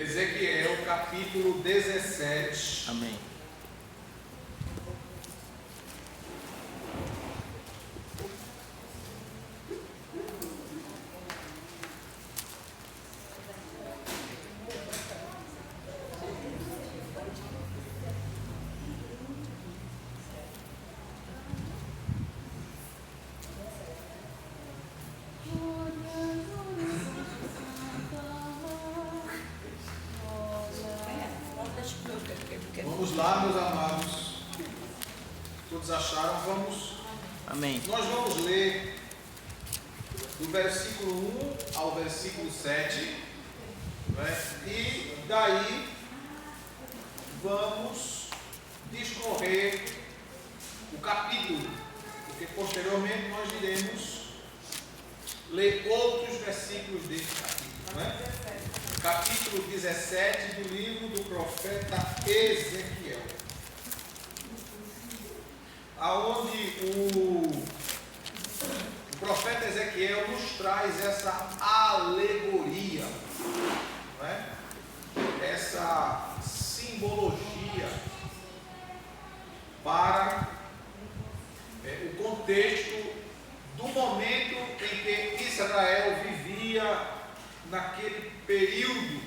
Ezequiel capítulo 17. Amém. Vamos lá, meus amados. Todos acharam? Vamos. Amém. Nós vamos ler do versículo 1 ao versículo 7, né? E daí vamos discorrer o capítulo, porque posteriormente nós iremos ler outros versículos desse capítulo, né? Capítulo 17 do livro do profeta Ezequiel, aonde o profeta Ezequiel nos traz essa alegoria, né? Essa simbologia para o contexto do momento em que Israel vivia naquele período,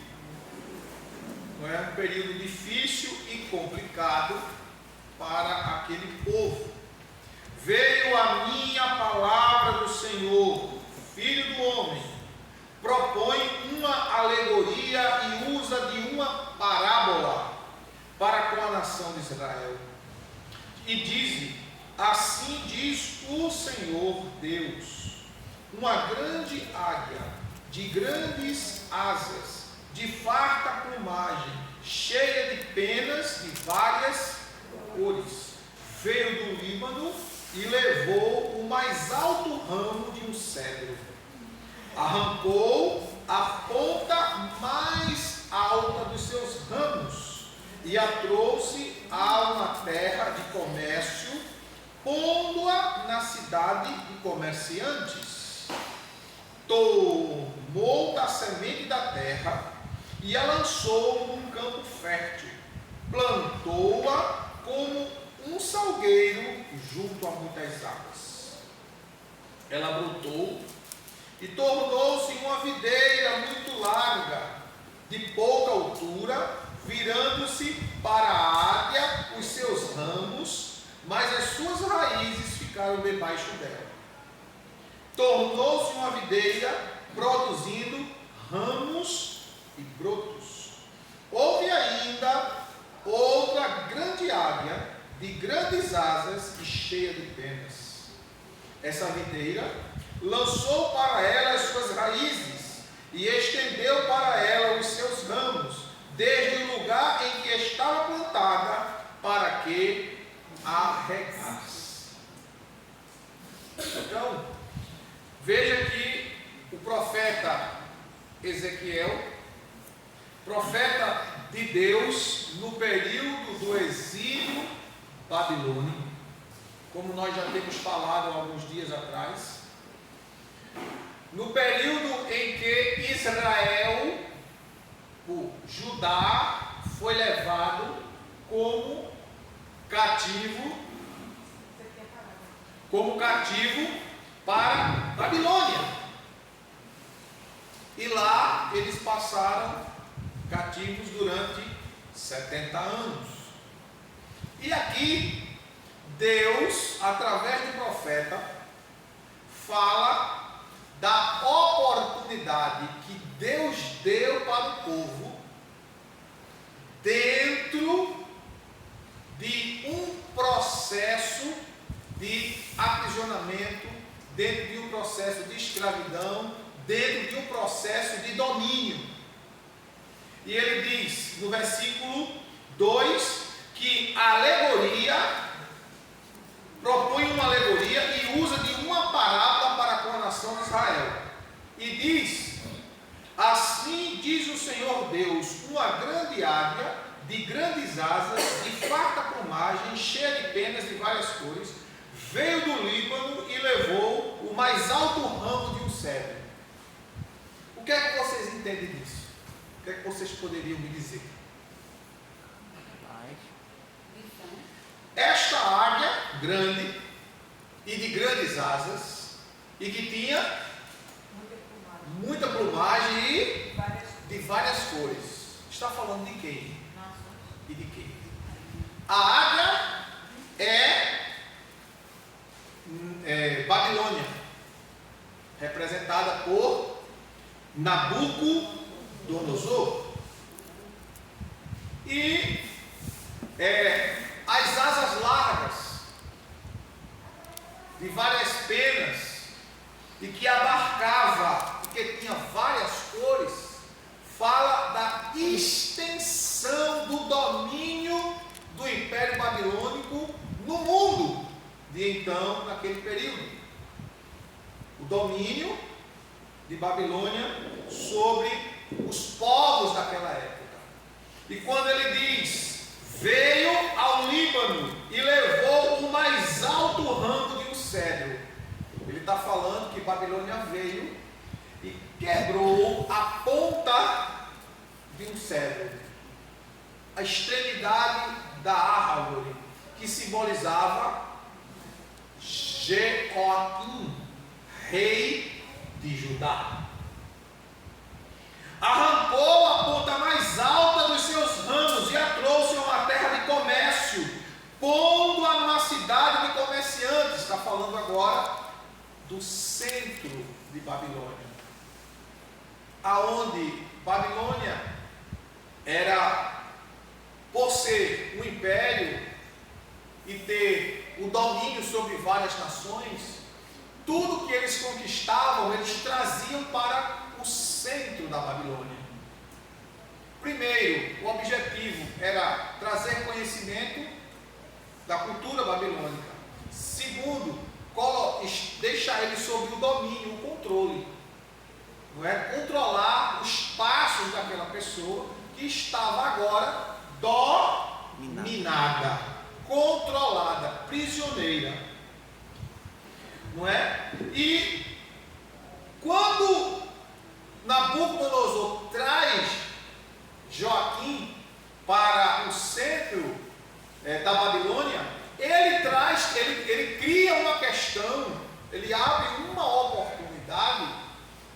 não é? Um período difícil e complicado para aquele povo. Veio a minha palavra do Senhor, filho do homem, propõe uma alegoria e usa de uma parábola para com a nação de Israel. E diz: assim diz o Senhor Deus, uma grande águia de grandes asas, de farta plumagem, cheia de penas de várias cores, veio do Líbano e levou o mais alto ramo de um cedro. Arrancou a ponta mais alta dos seus ramos e a trouxe a uma terra de comércio, pondo-a na cidade de comerciantes. Tomou da semente da terra e a lançou num campo fértil, plantou-a como um salgueiro junto a muitas águas. Ela brotou e tornou-se uma videira muito larga, de pouca altura, virando-se para a águia os seus ramos, mas as suas raízes ficaram debaixo dela. Tornou-se uma videira, produzindo ramos e brotos. Houve ainda outra grande águia, de grandes asas e cheia de penas. Essa videira lançou para ela as suas raízes e estendeu para ela os seus ramos, desde o lugar em que estava plantada, para que a regasse. Então, veja que o profeta Ezequiel, profeta de Deus no período do exílio babilônico, como nós já temos falado alguns dias atrás, no período em que Israel, o Judá, foi levado como cativo para Babilônia. E lá eles passaram cativos durante 70 anos. E aqui Deus, através do profeta, fala da oportunidade que Deus deu para o povo dentro de um processo de aprisionamento, dentro de um processo de escravidão, dentro de um processo de domínio. E ele diz no versículo 2 que a alegoria propõe uma alegoria e usa de uma parábola para com a nação de Israel. E diz: assim diz o Senhor Deus, uma grande águia de grandes asas, de farta plumagem, cheia de penas de várias cores, veio do Líbano e levou o mais alto ramo de um cedro. O que é que vocês entendem disso? O que é que vocês poderiam me dizer? Esta águia grande e de grandes asas e que tinha muita plumagem e de várias cores. Está falando de quem? E de quem? A águia é Babilônia, representada por Nabucodonosor. E as asas largas, de várias penas, e que abarcava, porque tinha várias cores, fala da extensão do domínio do Império Babilônico no mundo de então, naquele período. O domínio de Babilônia sobre os povos daquela época. E quando ele diz, veio ao Líbano e levou o mais alto ramo de um cedro, ele está falando que Babilônia veio e quebrou a ponta de um cedro, a extremidade da árvore, que simbolizava Jeoaquim, rei de Judá. Arrancou a ponta mais alta dos seus ramos e a trouxe a uma terra de comércio, pondo-a numa cidade de comerciantes. Está falando agora do centro de Babilônia, aonde Babilônia era, por ser um império e ter o domínio sobre várias nações, tudo que eles conquistavam, eles traziam para o centro da Babilônia. Primeiro, o objetivo era trazer conhecimento da cultura babilônica. Segundo, deixar eles sob o domínio, o controle. Não é? Controlar os passos daquela pessoa que estava agora dominada, controlada, prisioneira. Não é? E quando Nabucodonosor traz Joaquim para o centro da Babilônia, ele cria uma questão, ele abre uma oportunidade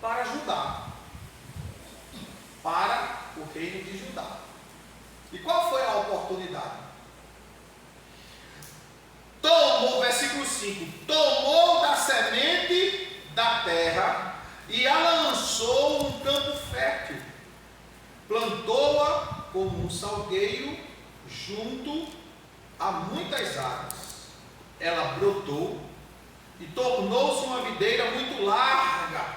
para Judá, para o reino de Judá. E qual foi a oportunidade? Versículo 5: tomou da semente da terra e a lançou num campo fértil, plantou-a como um salgueiro junto a muitas águas. Ela brotou e tornou-se uma videira muito larga,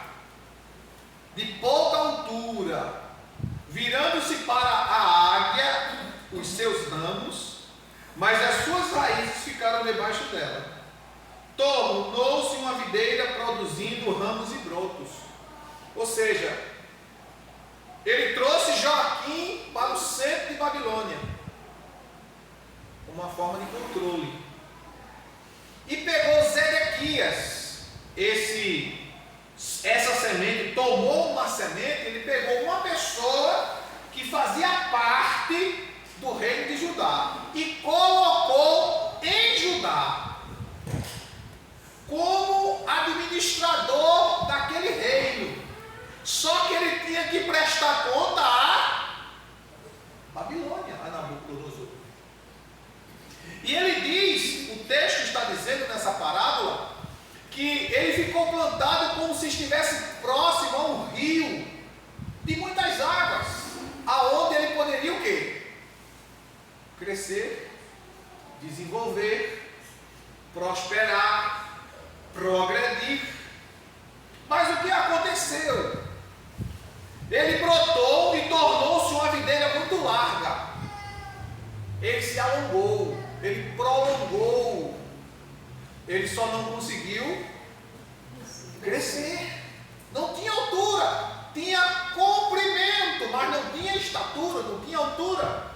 de pouca altura, virando-se para a águia os seus ramos, mas as suas raízes ficaram debaixo dela. Tornou-se uma videira produzindo ramos e brotos. Ou seja, ele trouxe Joaquim para o centro de Babilônia, uma forma de controle. E pegou Zedequias, essa semente, tomou uma semente, ele pegou uma pessoa que fazia parte do reino de Judá e colocou em Judá como administrador daquele reino. Só que ele tinha que prestar conta a Babilônia, a Nabucodonosor. E ele diz, o texto está dizendo nessa parábola, que ele ficou plantado como se estivesse próximo a um rio de muitas águas, aonde ele poderia o quê? Crescer, desenvolver, prosperar, progredir. Mas o que aconteceu? Ele brotou e tornou-se uma videira muito larga. Ele se alongou, ele prolongou, ele só não conseguiu crescer. Não tinha altura, tinha comprimento, mas não tinha estatura, não tinha altura.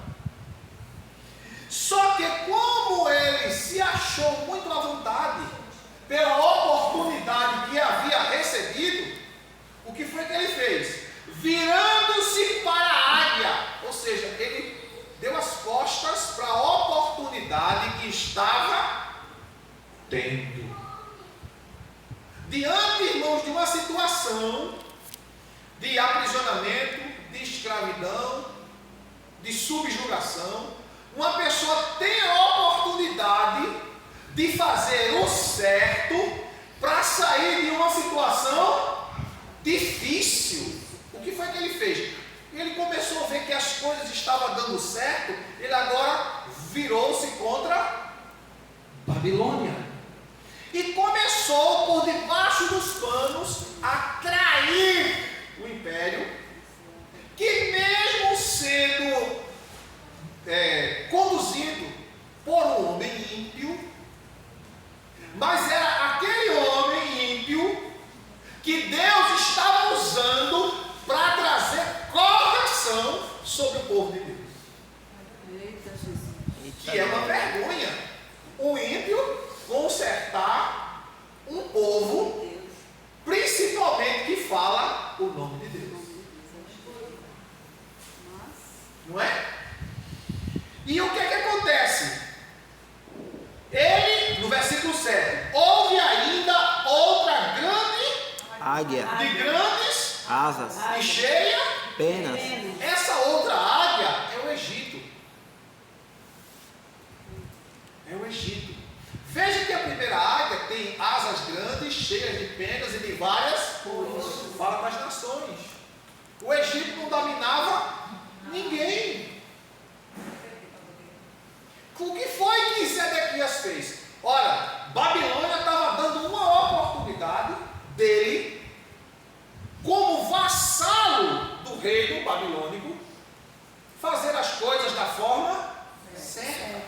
Só que como ele se achou muito à vontade pela oportunidade que havia recebido, o que foi que ele fez? Virando-se para a estava tendo. Diante, irmãos, de uma situação de aprisionamento, de escravidão, de subjugação, uma pessoa tem a oportunidade de fazer o certo para sair de uma situação difícil. O que foi que ele fez? Ele começou a ver que as coisas estavam dando certo, ele agora virou-se contra Babilônia. E começou por debaixo dos panos a trair o império, que mesmo sendo conduzido por um homem ímpio, mas era aquele homem ímpio que Deus estava usando para trazer correção sobre o povo de Deus. Eita, Jesus. Que é uma vergonha o ímpio consertar um povo, principalmente que fala o nome de Deus. Não é? E o que é que acontece? Ele, no versículo 7, houve ainda outra grande, Águia, de grandes asas, e cheia. penas. Essa outra águia é o Egito. É o Egito. Veja que a primeira águia tem asas grandes, cheias de penas e de várias cores. Fala para as nações. O Egito não dominava ninguém. O que foi que Zedequias fez? Olha, Babilônia estava dando uma oportunidade dele, como vassalo do reino babilônico, fazer as coisas da forma certa.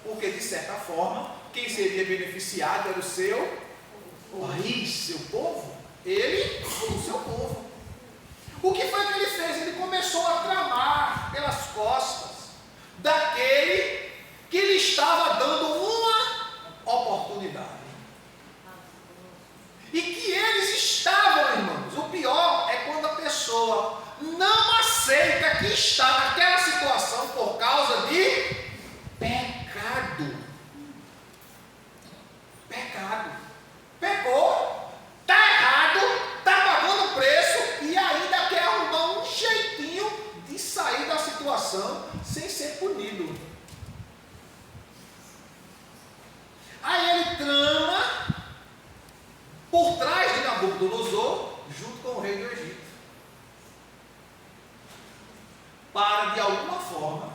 Porque, de certa forma, quem seria beneficiado era o seu país, seu povo. Ele, o seu povo. O que foi que ele fez? Ele começou a tramar pelas costas daquele que lhe estava dando uma oportunidade. E que eles estavam, irmãos. O pior é quando a pessoa não aceita que está naquela situação por causa de pecado. Pecado. Pecou, está errado, está pagando preço e ainda quer arrumar um jeitinho de sair da situação sem ser punido. Aí ele trama por trás de Nabucodonosor, junto com o rei do Egito, para de alguma forma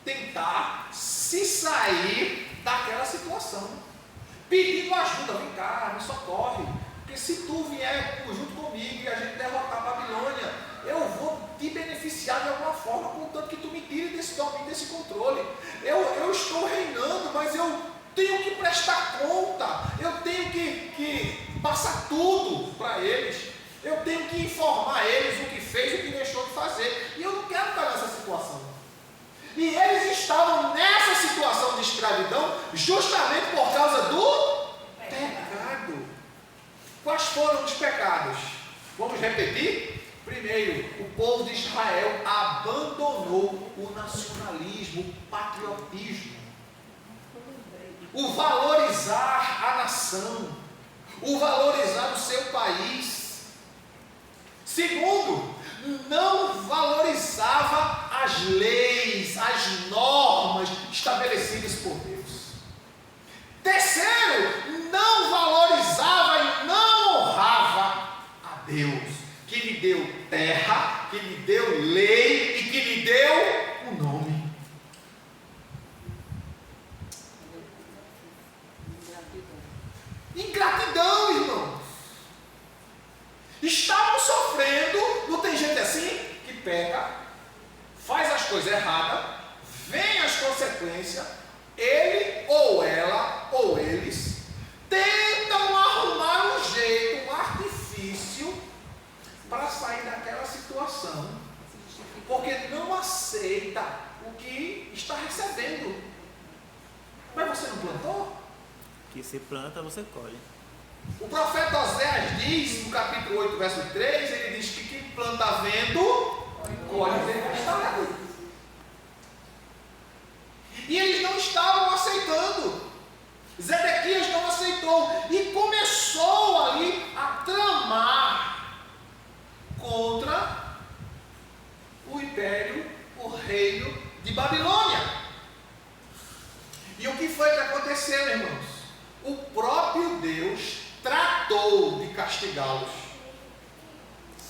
tentar se sair daquela situação, pedindo ajuda. Vem cá, me socorre, porque se tu vier junto comigo e a gente derrotar a Babilônia, eu vou te beneficiar de alguma forma, contanto que tu me tire desse domínio, desse controle. Eu estou reinando, mas eu tenho que prestar conta, eu tenho que passar tudo para eles, eu tenho que informar eles o que fez e o que deixou de fazer, e eu não quero estar nessa situação. E eles estavam nessa situação de escravidão justamente por causa do pecado. Quais foram os pecados? Vamos repetir? Primeiro, o povo de Israel abandonou o nacionalismo, o patriotismo, o valorizar a nação, o valorizar o seu país. Segundo, não valorizava as leis, as normas estabelecidas por Deus. Terceiro, não valorizava e não honrava a Deus, que lhe deu terra, que lhe deu lei e que lhe deu o nome. Ingratidão, irmãos. Estavam sofrendo, não tem gente assim que peca, faz as coisas erradas, vem as consequências, ele ou ela ou eles tentam arrumar um jeito, um artifício para sair daquela situação, porque não aceita o que está recebendo. Mas você não plantou? Que se planta, você colhe. O profeta Oséias diz, no capítulo 8, verso 3, ele diz que quem planta vento, colhe tempestade. E eles não estavam império, o reino de Babilônia. E o que foi que aconteceu, irmãos? O próprio Deus tratou de castigá-los.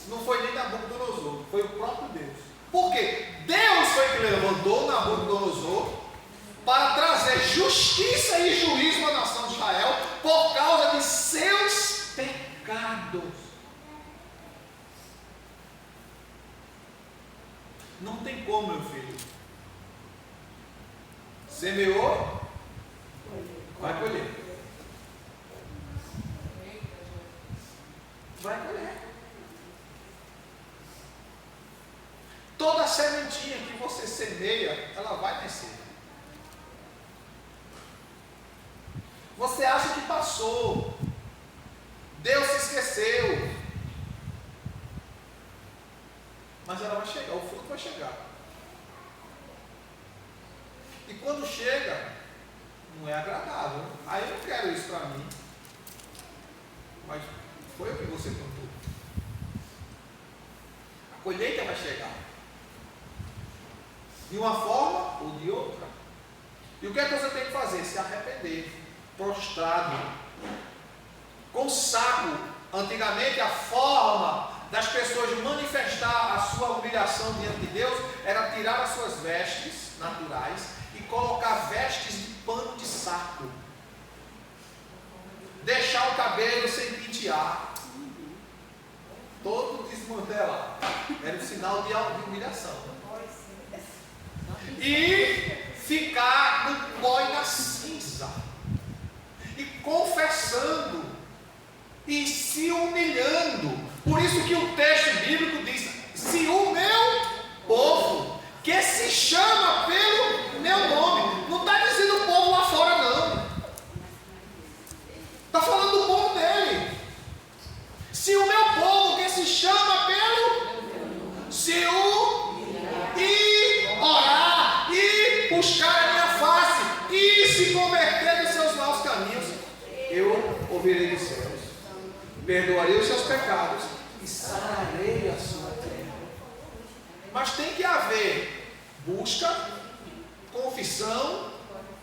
Não foi nem Nabucodonosor, foi o próprio Deus. Por quê? Deus foi que levantou Nabucodonosor para trazer justiça e juízo à nação de Israel por causa de seus pecados. Não tem como, meu filho. Semeou, vai colher. Vai colher. Toda sementinha que você semeia, ela vai nascer. Você acha que passou, Deus se esqueceu, mas ela vai chegar, o fruto vai chegar. E quando chega, não é agradável. Aí eu não quero isso para mim. Mas foi o que você plantou. A colheita vai chegar. De uma forma ou de outra. E o que é que você tem que fazer? Se arrepender. Prostrado. Com saco. Antigamente a forma das pessoas manifestar a sua humilhação diante de Deus era tirar as suas vestes naturais e colocar vestes de pano de saco. Deixar o cabelo sem pentear. Todo desmantelado. Era um sinal de humilhação. E ficar no pó e na cinza. E confessando. E se humilhando. Por isso que o texto bíblico diz: se o meu povo, que se chama pelo meu nome. Não está dizendo o povo lá fora, não. Está falando do povo dele. Se o meu povo, que se chama pelo, se o e orar e buscar a minha face e se converter dos seus maus caminhos, eu ouvirei dos céus, perdoarei os seus pecados e sararei a sua terra. Mas tem que haver busca, confissão,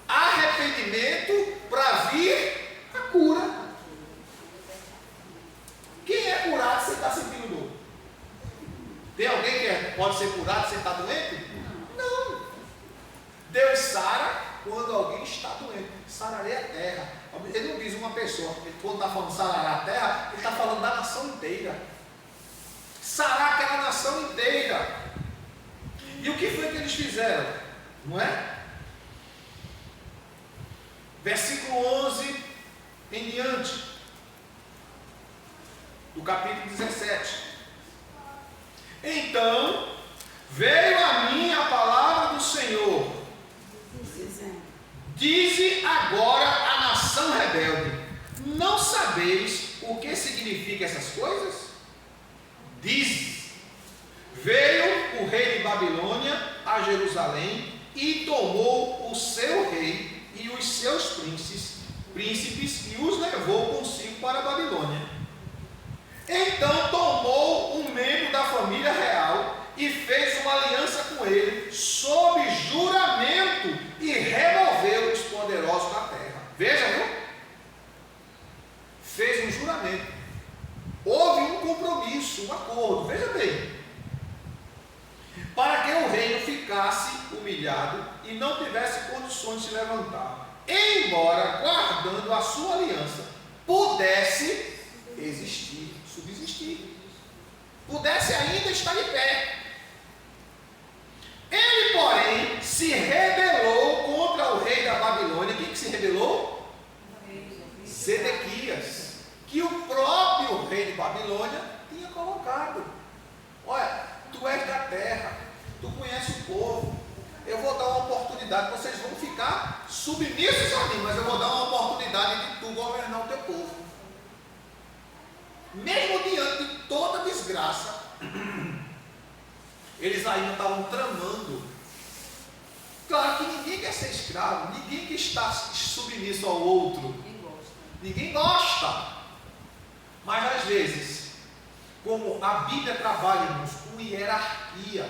arrependimento para vir a cura. Quem é curado sem estar sentindo dor? Tem alguém que pode ser curado sem estar doente? Não. Deus sara quando alguém está doente. Sararei a terra. Ele não diz uma pessoa. Quando está falando sarar a terra, ele está falando da nação inteira. Sarar aquela nação inteira. E o que foi que eles fizeram? Não é? Versículo 11 em diante, do capítulo 17. Então veio a mim a palavra do Senhor. Dize agora a nação rebelde: não sabeis o que significam essas coisas? Diz: veio o rei de Babilônia a Jerusalém e tomou o seu rei e os seus príncipes e os levou consigo para a Babilônia. Então tomou um membro da família real e fez uma aliança com ele sob juramento e removeu os poderosos da terra. Veja, viu? Fez um juramento. Houve um compromisso, um acordo. Veja bem. Para que o reino ficasse humilhado e não tivesse condições de se levantar, embora guardando a sua aliança, pudesse existir, subsistir, pudesse ainda estar de pé. Ele, porém, se rebelou contra o rei da Babilônia. Quem que se rebelou? Zedequias, que o próprio rei de Babilônia tinha colocado. Olha, tu és da terra, tu conheces o povo, eu vou dar uma oportunidade, vocês vão ficar submissos a mim, mas eu vou dar uma oportunidade de tu governar o teu povo. Mesmo diante de toda desgraça, eles ainda estavam tramando. Claro que ninguém quer ser escravo, ninguém quer estar submisso ao outro. Ninguém gosta. Mas às vezes, como a Bíblia trabalha, irmãos, com hierarquia,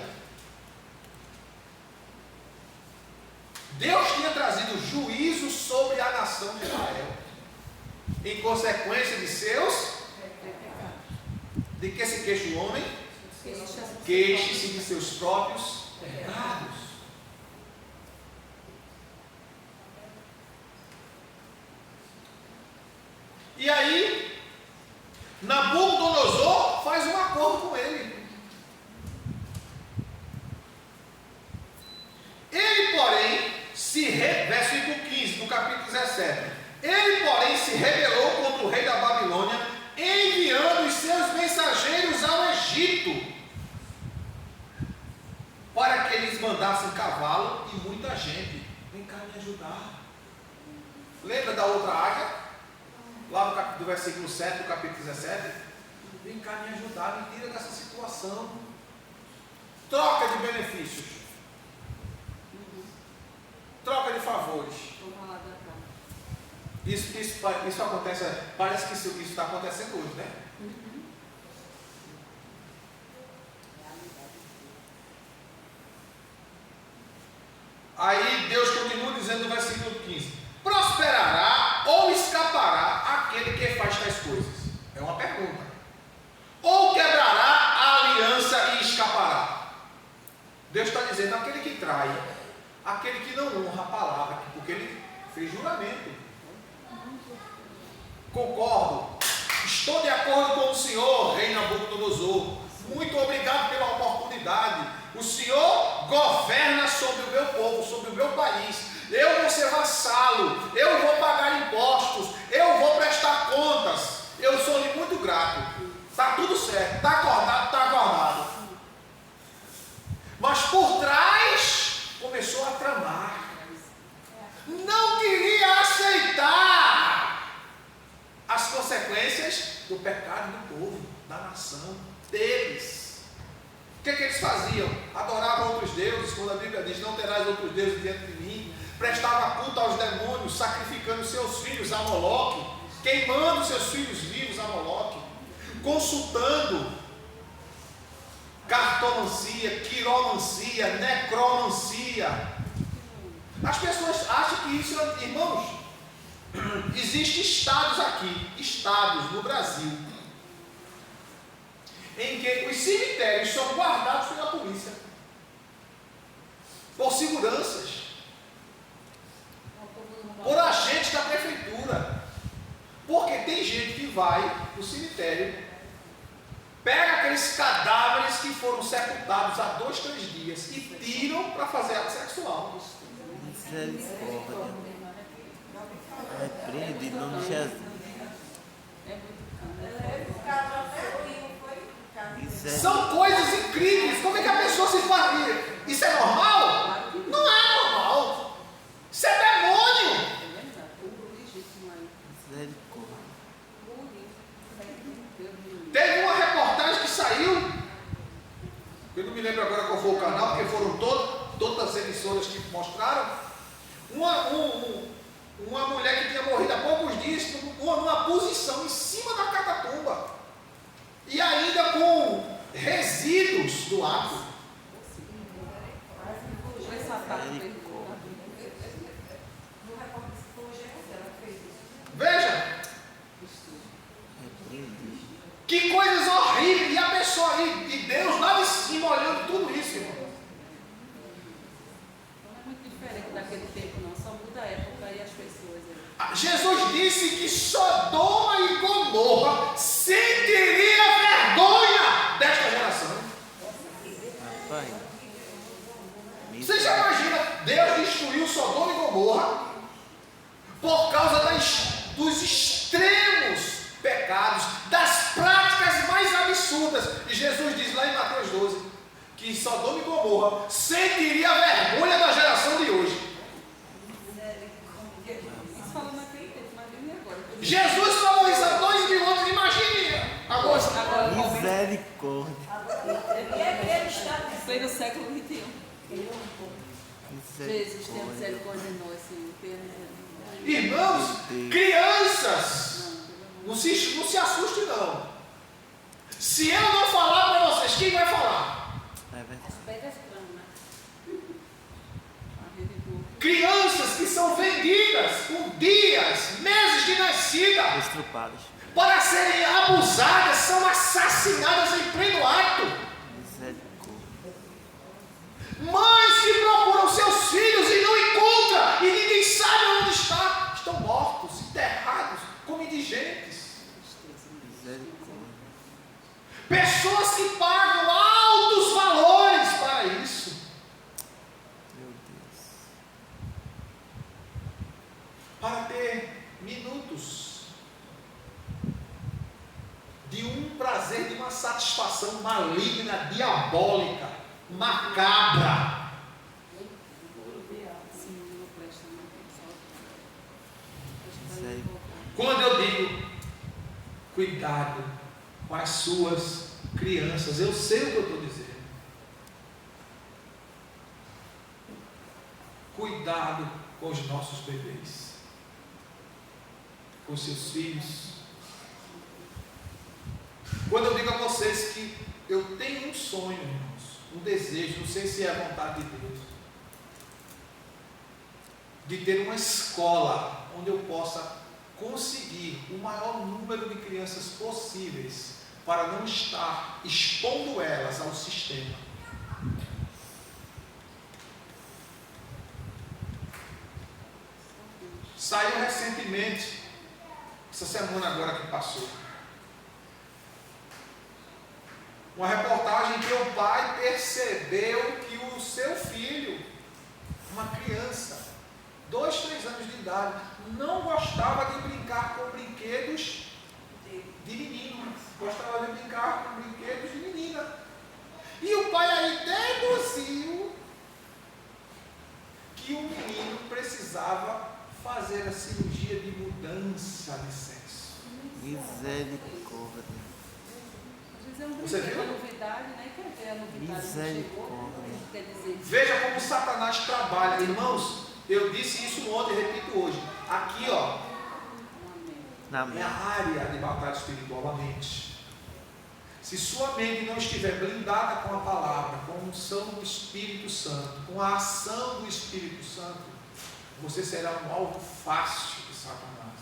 Deus tinha trazido juízo sobre a nação de Israel, em consequência de seus... De que se queixa o homem? Queixe-se de seus próprios pecados. E aí, Nabucodonosor faz um acordo com ele. Ele, porém, versículo 15 do capítulo 17. Ele, porém, se rebelou contra o rei da Babilônia, enviando os seus mensageiros ao Egito, para que eles mandassem cavalo e muita gente. Vem cá me ajudar. Lembra da outra águia? Lá do versículo 7 do capítulo 17. Vem cá me ajudar, me tira dessa situação. Troca de benefícios. Troca de favores. Isso acontece, parece que isso está acontecendo hoje, né? Aí Deus continua dizendo no versículo 15: prosperará ou escapará aquele que faz tais coisas? É uma pergunta. Ou quebrará a aliança e escapará? Deus está dizendo aquele que trai, aquele que não honra a palavra, porque ele fez juramento. Concordo, estou de acordo com o Senhor, rei Nabucodonosor. Muito obrigado pela oportunidade. O Senhor governa sobre o meu povo, sobre o meu país. Eu vou ser vassalo, eu vou pagar impostos, eu vou prestar contas. Eu sou-lhe muito grato. Está tudo certo, está acordado, está acordado. Mas por trás começou a tramar. Não queria aceitar as consequências do pecado do povo, da nação, deles. O que eles faziam? Adoravam outros deuses, quando a Bíblia diz: não terás outros deuses diante de mim. Prestava culto aos demônios, sacrificando seus filhos a Moloque, queimando seus filhos vivos a Moloque, consultando cartomancia, quiromancia, necromancia. As pessoas acham que isso, irmãos, existem estados aqui, estados no Brasil, em que os cemitérios são guardados pela polícia, por seguranças, por agentes da prefeitura, porque tem gente que vai no cemitério, pega aqueles cadáveres que foram sepultados há 2, 3 dias e tiram para fazer ato sexual. Misericórdia. Repreende em nome de Jesus. São coisas incríveis. Como é que a pessoa se faz? Isso é normal? Não é normal. Isso é demônio. Teve uma reportagem que saiu, eu não me lembro agora qual foi o canal, porque foram todas as emissoras que mostraram. Uma mulher que tinha morrido há poucos dias, numa posição em cima da catatumba, e ainda com resíduos do ato. Veja, que coisas horríveis, e a pessoa ali, e Deus lá de cima olhando tudo isso, irmão. Não é muito diferente daquele tempo, não, só muda a época e as pessoas. Jesus disse que Sodoma e Gomorra sentiria vergonha desta geração. Você já imagina Deus destruiu Sodoma e Gomorra por causa dos extremos pecados, das práticas mais absurdas. E Jesus diz lá em Mateus 12 que Sodoma e Gomorra sentiria vergonha da geração de hoje. Jesus falou isso há 2000 anos, imagine agora. Misericórdia. Foi no século XXI. Jesus, tenha misericórdia de nós, Senhor. Irmãos, crianças, não se assuste não. Se eu não falar para vocês, quem vai falar? Crianças que são vendidas com dias, meses de nascida, Estrupadas. para serem abusadas, são assassinadas em pleno ato. Misericórdia. Mães que procuram seus filhos e não encontram, e ninguém sabe onde está. Estão mortos, enterrados, como indigentes. Misericórdia. Pessoas que pagam altos valores para isso. Meu Deus. Para ter minutos de um prazer, de uma satisfação maligna, diabólica, macabra. Sim, não presta, não. Misericórdia. Quando eu digo cuidado com as suas crianças, eu sei o que eu estou dizendo. Cuidado com os nossos bebês, com os seus filhos. Quando eu digo a vocês que eu tenho um sonho, irmãos, um desejo, não sei se é a vontade de Deus, de ter uma escola onde eu possa conseguir o maior número de crianças possíveis para não estar expondo elas ao sistema. Saiu recentemente, essa semana agora que passou, uma reportagem que o pai percebeu que o seu filho, uma criança, 2, 3 anos de idade, não gostava de brincar com brinquedos de menino, gostava de brincar com brinquedos de menina. E o pai aí deduziu que o menino precisava fazer a cirurgia de mudança de sexo. Misericórdia. Às vezes é um Você brinquedo, viu? a novidade, né? Quer ver a novidade que chegou? Misericórdia. Quer dizer, Veja como Satanás trabalha, irmãos. Eu disse isso ontem e repito hoje. Aqui, ó, Na é a mente. área de batalha espiritual, a mente. Se sua mente não estiver blindada com a palavra, com a unção do Espírito Santo, com a ação do Espírito Santo, você será um alvo fácil de Satanás.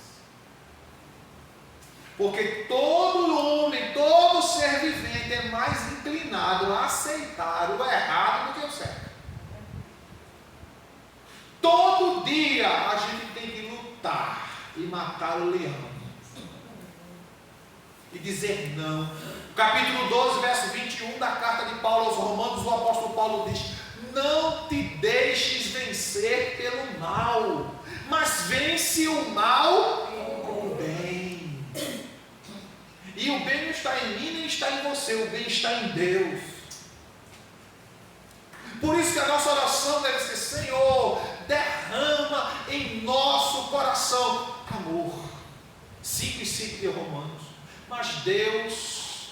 Porque todo homem, todo ser vivente é mais inclinado a aceitar o errado do que o certo. Todo dia a gente tem que lutar e matar o leão. E dizer não. Capítulo 12, verso 21 da carta de Paulo aos Romanos, o apóstolo Paulo diz: não te deixes vencer pelo mal, mas vence o mal com o bem. E o bem não está em mim, nem está em você, o bem está em Deus. Por isso que a nossa oração deve ser: Senhor, derrama em nosso coração amor. 5:5 de Romanos. Mas Deus,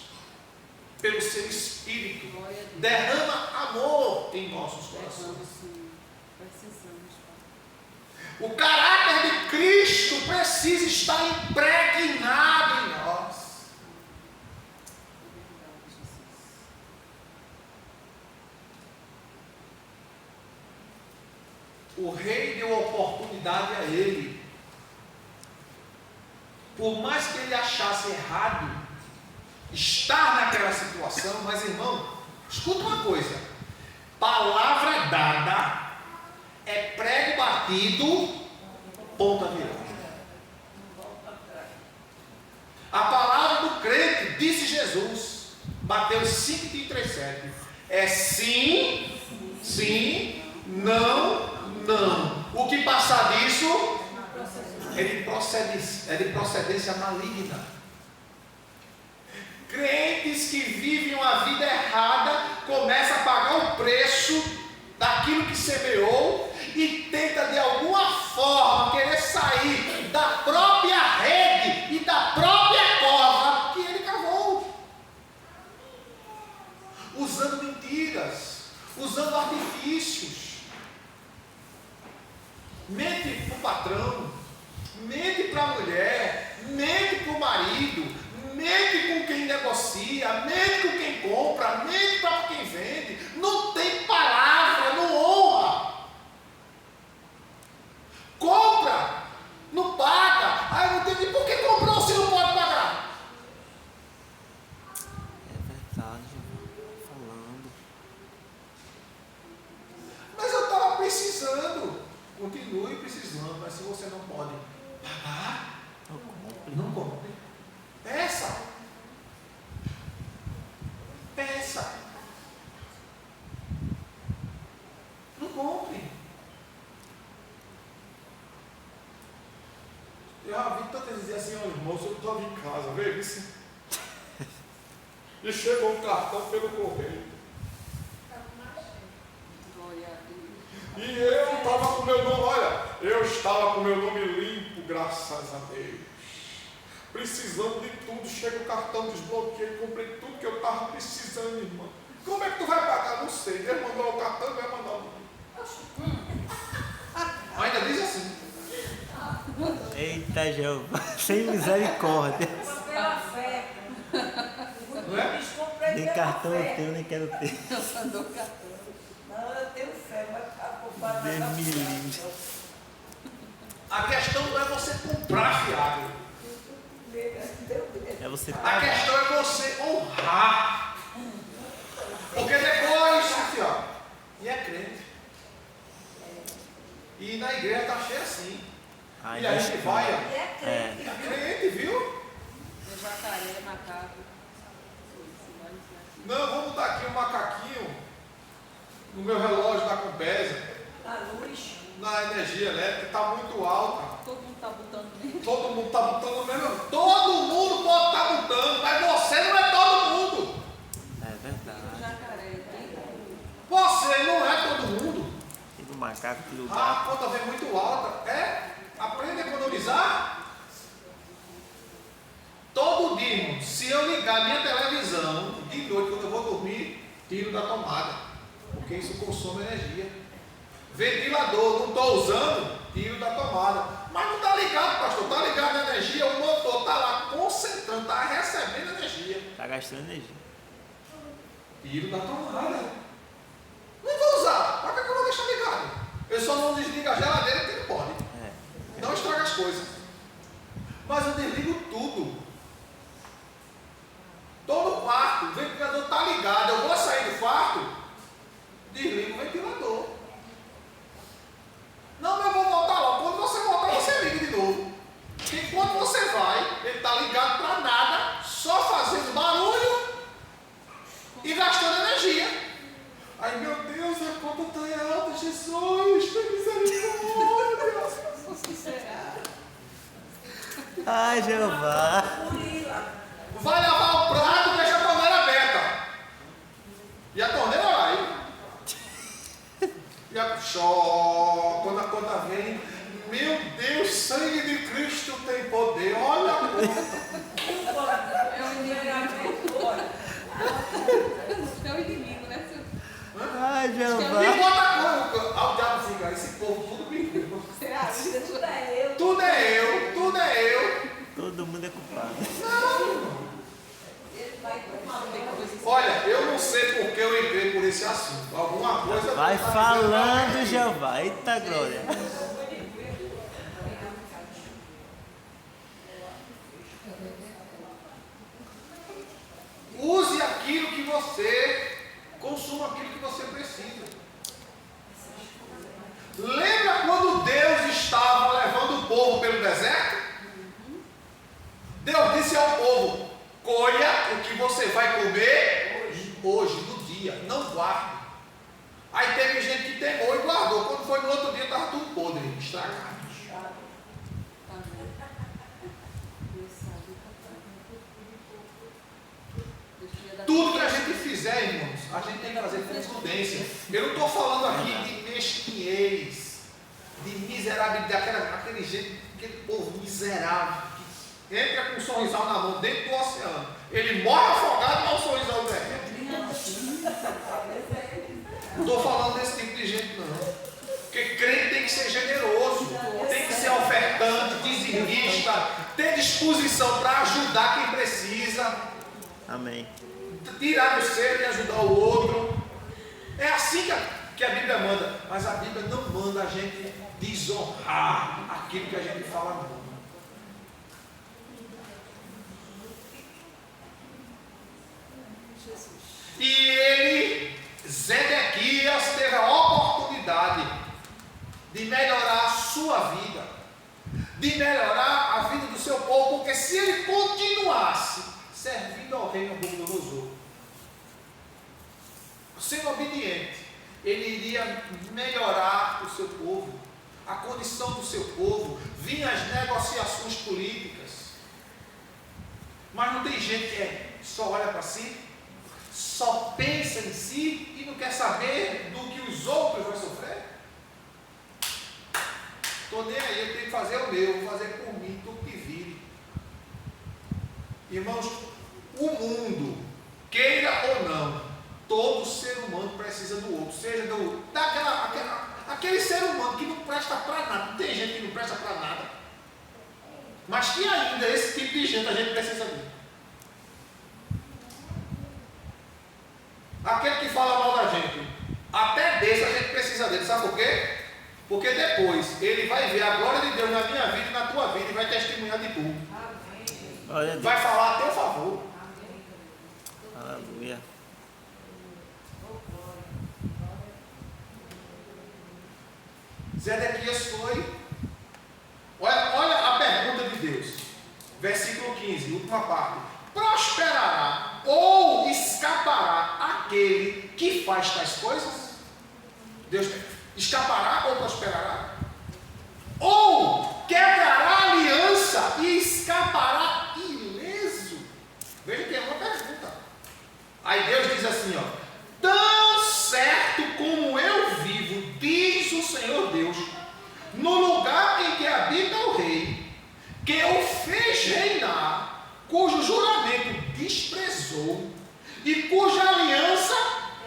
pelo seu Espírito, derrama amor em nossos corações. precisamos. O caráter de Cristo precisa estar impregnado em nós. O rei deu oportunidade a ele. Por mais que ele achasse errado estar naquela situação, mas irmão, escuta uma coisa: palavra dada é prego batido, ponta virada. A palavra do crente, disse Jesus, Mateus 5:37, é sim, sim, não, não. O que passar disso é de procedência maligna. Crentes que vivem uma vida errada começam a pagar o preço daquilo que semeou e tenta de alguma forma querer sair da própria rede e da própria cova que ele cavou, usando mentiras, usando artifícios. Mente para o patrão, mente para a mulher, mente para o marido, mente com quem negocia, mente com quem compra, mente para quem vende. Não tem palavra, não honra. continue precisando, mas se você não pode pagar, Não compre. não compre. Peça. Peça. Não compre. Eu já vi tantas vezes dizer assim, olha, irmão, eu estava em casa, veio isso. E chegou um cartão pelo correio. Glória a Deus. E eu estava com o meu nome, olha, eu estava com o meu nome limpo, graças a Deus. Precisando de tudo, chega o cartão, desbloqueei, comprei tudo que eu estava precisando, irmão. Como é que tu vai pagar? Não sei. Deus mandou o cartão, vai mandar o nome. Ainda diz assim. Eita, Jeová, sem misericórdia. Pela fé. Não é? Nem cartão eu tenho, nem quero ter. Eu mandou cartão. Não, eu tenho fé, vai ficar culpado. Deus me livre. A questão não é você comprar fiado. É você A pagar. questão é você honrar. Porque depois, fiado, e é crente. E na igreja está cheio assim. Ai, E a gente Deus, vai, ó. É. É crente, viu? É jacaré, macaco. Não, vou botar aqui um macaquinho no meu relógio da Compesa, A luz. na energia elétrica, está muito alta. Todo mundo tá botando mesmo. Todo mundo está botando mesmo. Todo mundo pode estar botando, mas você não é todo mundo. É verdade. Jacaré, tem? Você não é todo mundo. E do macaco, que do Ah, gato. a conta vem muito alta. Aprenda a economizar. Todo dia, irmão, se eu ligar minha televisão de noite, quando eu vou dormir, tiro da tomada, porque isso consome energia. Ventilador, não estou usando, tiro da tomada. Mas não está ligado, pastor, está ligado a energia, o motor está lá concentrando, está recebendo energia. Tá gastando energia. Tiro da tomada. Não vou usar, para que eu vou deixar ligado? Eu só não desligo a geladeira porque não pode. Não estraga as coisas. Mas eu desligo tudo. Todo quarto, o ventilador está ligado. Eu vou sair do quarto, desligo o ventilador. Não, mas eu vou voltar lá. Quando você voltar, você liga de novo. Porque enquanto você vai, ele está ligado para nada, só fazendo barulho e gastando energia. Ai meu Deus, a conta está alta, Jesus, tem misericórdia. Ai, Jeová. Vai lavar o prato, deixa a torneira aberta. E a torneira vai. E a quando a conta vem, meu Deus, sangue de Cristo tem poder. Olha a conta. É o inimigo, né? Ai, E Jeová. bota a conta. Ao diabo fica, esse povo tudo comigo. Tudo é eu. Tudo é eu, tudo é eu. Todo mundo é culpado. Ele vai tomar. Olha, eu não sei porque eu entrei por esse assunto. Alguma coisa. Vai tá falando, dizendo Jeová. Eita glória. Use aquilo que você, consuma aquilo que você precisa. Lembra quando Deus estava levando o povo pelo deserto? Deus disse ao povo: colha o que você vai comer hoje, no dia, não guarde. Aí teve gente que temou e guardou. Quando foi no outro dia, estava tudo podre, estragado. Tudo que a gente fizer, irmãos, a gente tem que fazer com prudência. Eu não estou falando aqui de mesquinhez, de miserabilidade, aquele jeito, aquele povo miserável, que entra com um sorrisal na mão dentro do oceano. Ele morre afogado, mas o sorrisal derrete. Não estou falando desse tipo de gente, não. Porque crente tem que ser generoso, tem que ser ofertante, dizimista, ter disposição para ajudar quem precisa. Amém. Tirar do seu e ajudar o outro. É assim que a Bíblia manda. Mas a Bíblia não manda a gente desonrar aquilo que a gente fala, não. E ele, Zedequias, teve a oportunidade de melhorar a sua vida, de melhorar a vida do seu povo, porque se ele continuasse servindo ao rei Nabucodonosor, sendo obediente, ele iria melhorar o seu povo, a condição do seu povo, vinham as negociações políticas. Mas não tem gente que só olha para si, só pensa em si e não quer saber do que os outros vão sofrer. Estou nem aí, eu tenho que fazer o meu, vou fazer por mim, tudo que vire. Irmãos, o mundo, queira ou não, todo ser humano precisa do outro, seja aquele ser humano que não presta para nada. Não tem gente que não presta para nada, mas que ainda esse tipo de gente a gente precisa dele. Aquele que fala mal da gente, até desse a gente precisa dele. Sabe por quê? Porque depois ele vai ver a glória de Deus na minha vida e na tua vida e vai testemunhar de tudo. Vai falar a teu favor. Aleluia. Zedequias foi. Olha a pergunta de Deus. Versículo 15, última parte. Prosperará ou escapará aquele que faz tais coisas? Deus escapará ou prosperará? Ou quebrará a aliança e escapará ileso? Veja que é uma pergunta. Aí Deus diz assim, ó: tão certo como eu vivo, diz o Senhor Deus, no lugar em que habita o rei, que o fez reinar, cujo juramento desprezou e cuja aliança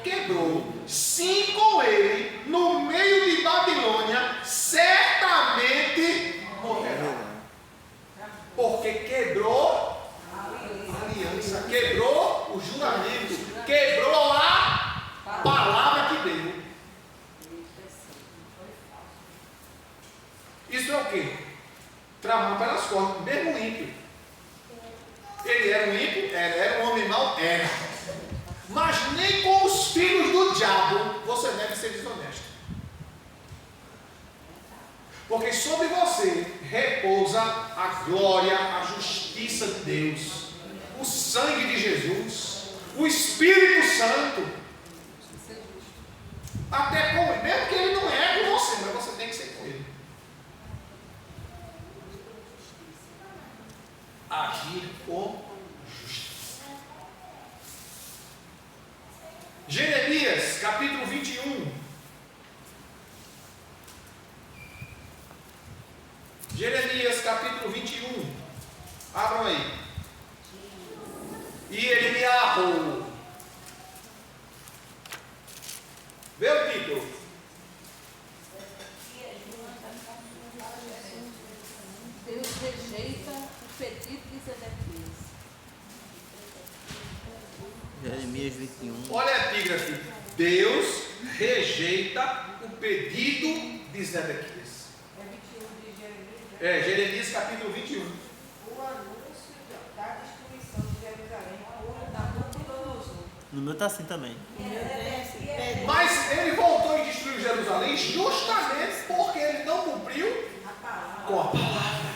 quebrou, sim com ele, no meio de Babilônia, certamente morrerá. Porque quebrou a aliança, quebrou o juramento, quebrou a palavra que deu. Isso é o quê? Tramar pelas costas, mesmo ímpio. Ele era um ímpio? Ele era um homem mau? Era. Mas nem com os filhos do diabo você deve ser desonesto. Porque sobre você repousa a glória, a justiça de Deus, o sangue de Jesus, o Espírito Santo. Até com ele, mesmo que ele não é com você, mas você tem que ser com ele. Agir com justiça. Jeremias, capítulo 21. Jeremias, capítulo 21. Abram aí. E ele me arrou. Vê o título. Deus rejeita o pedido de Zedequias. Jeremias 21. Olha a epígrafe. Deus rejeita o pedido de Zedequias. É, Jeremias capítulo 21. O anúncio da destruição de Jerusalém por Nabucodonosor. No meu tá assim também. Mas ele voltou e destruiu Jerusalém justamente porque ele não cumpriu com a palavra.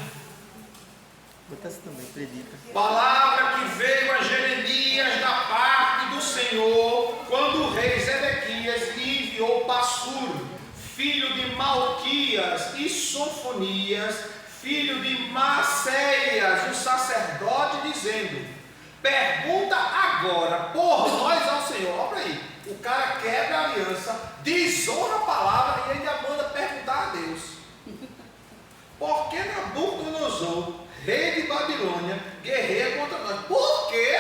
Meu tá assim também, acredita. Palavra que veio a Jeremias da parte do Senhor, quando o rei Zedequias lhe enviou Passur, filho de Malquias, e Sofonias, filho de Maceias, o sacerdote, dizendo: pergunta agora por nós ao Senhor. Olha aí, o cara quebra a aliança, desonra a palavra e ainda manda perguntar a Deus. Por que Nabucodonosor, rei de Babilônia, guerreia contra nós? Por quê?